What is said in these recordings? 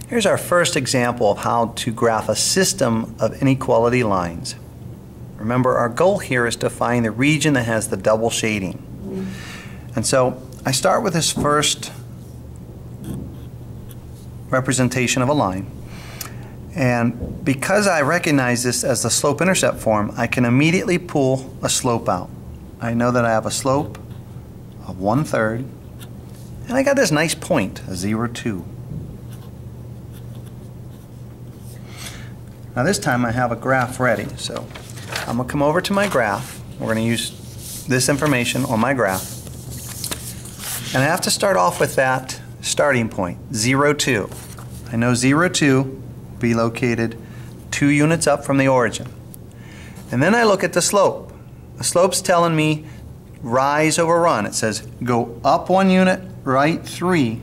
Here's our first example of how to graph a system of inequality lines. Remember, our goal here is to find the region that has the double shading. And so I start with this first representation of a line. And because I recognize this as the slope-intercept form, I can immediately pull a slope out. I know that I have a slope of 1/3, and I got this nice point, a 0, 2. Now this time I have a graph ready, so I'm going to come over to my graph. We're going to use this information on my graph. And I have to start off with that starting point, 0, 2. I know 0, 2 will be located 2 units up from the origin. And then I look at the slope. The slope's telling me rise over run. It says go up 1 unit, right 3.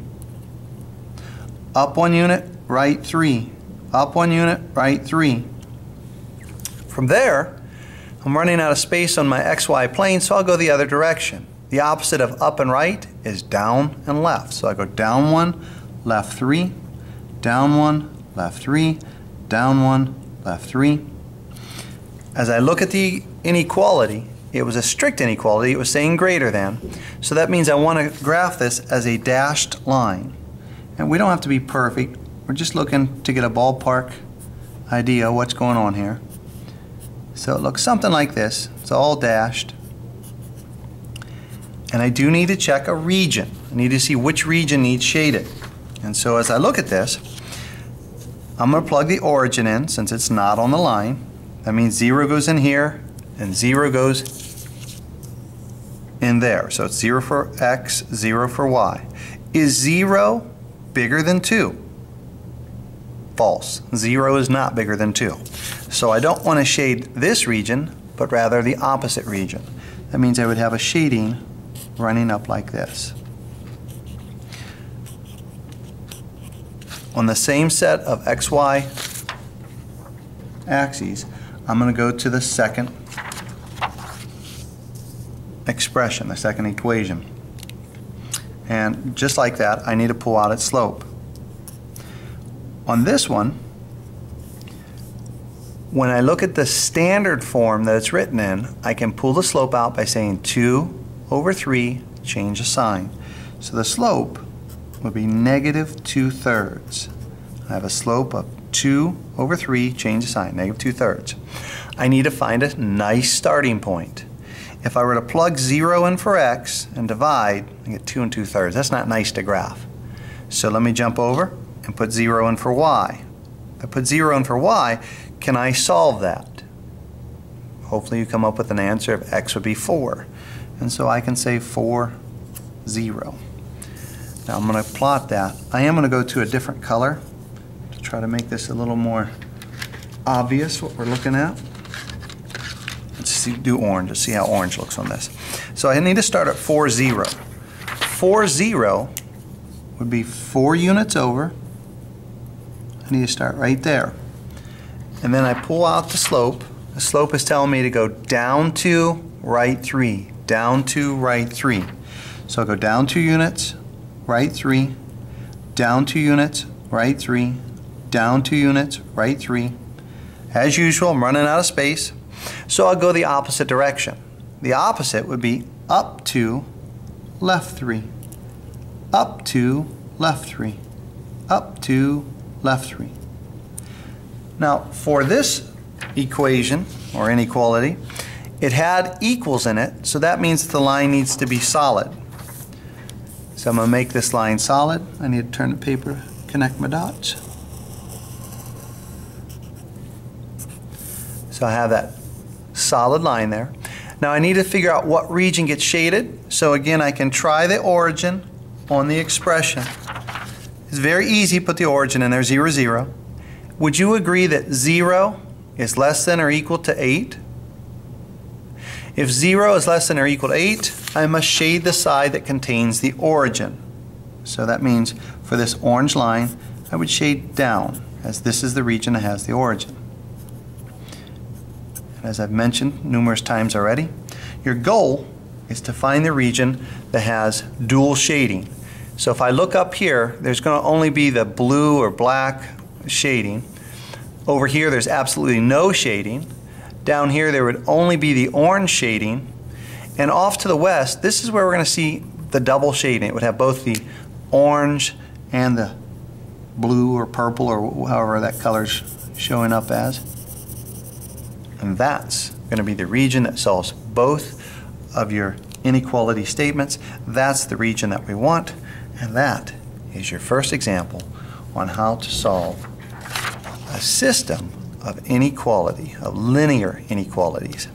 Up 1 unit, right 3. Up 1 unit, right 3. From there, I'm running out of space on my XY plane, so I'll go the other direction. The opposite of up and right is down and left. So I go down 1, left 3, down 1, left 3, down 1, left 3. As I look at the inequality, it was a strict inequality. It was saying greater than. So that means I want to graph this as a dashed line. And we don't have to be perfect. We're just looking to get a ballpark idea of what's going on here. So it looks something like this. It's all dashed. And I do need to check a region. I need to see which region needs shaded. And so as I look at this, I'm going to plug the origin in since it's not on the line. That means 0 goes in here and 0 goes in there. So it's 0 for X, 0 for Y. Is 0 bigger than 2? False. 0 is not bigger than 2. So I don't want to shade this region, but rather the opposite region. That means I would have a shading running up like this. On the same set of XY axes, I'm going to go to the second expression, the second equation. And just like that, I need to pull out its slope. On this one, when I look at the standard form that it's written in, I can pull the slope out by saying 2 over 3, change the sign. So the slope would be negative 2/3. I have a slope of 2 over 3, change the sign, negative 2/3. I need to find a nice starting point. If I were to plug 0 in for X and divide, I get 2 2/3. That's not nice to graph. So let me jump over and put 0 in for Y. If I put 0 in for Y, can I solve that? Hopefully you come up with an answer of X would be 4. And so I can say 4, 0. Now I'm going to plot that. I am going to go to a different color to try to make this a little more obvious what we're looking at. Let's do orange. Let's see how orange looks on this. So I need to start at 4, 0. 4, 0 would be 4 units over. I need to start right there. And then I pull out the slope. The slope is telling me to go down 2, right 3. Down 2, right 3. So I'll go down 2 units, right 3. Down 2 units, right 3. Down 2 units, right 3. As usual, I'm running out of space. So I'll go the opposite direction. The opposite would be up 2, left 3. Up 2, left 3. Up 2, left 3. Now for this equation or inequality, it had equals in it, so that means the line needs to be solid. So I'm going to make this line solid. I need to turn the paper, connect my dots. So I have that solid line there. Now I need to figure out what region gets shaded. So again, I can try the origin on the expression. It's very easy, put the origin in there, 0, 0. Would you agree that 0 is less than or equal to 8? If 0 is less than or equal to 8, I must shade the side that contains the origin. So that means for this orange line, I would shade down, as this is the region that has the origin. As I've mentioned numerous times already, your goal is to find the region that has dual shading. So if I look up here, there's going to only be the blue or black shading. Over here, there's absolutely no shading. Down here, there would only be the orange shading. And off to the west, this is where we're going to see the double shading. It would have both the orange and the blue or purple or however that color's showing up as. And that's going to be the region that solves both of your inequality statements. That's the region that we want. And that is your first example on how to solve a system of inequality, of linear inequalities.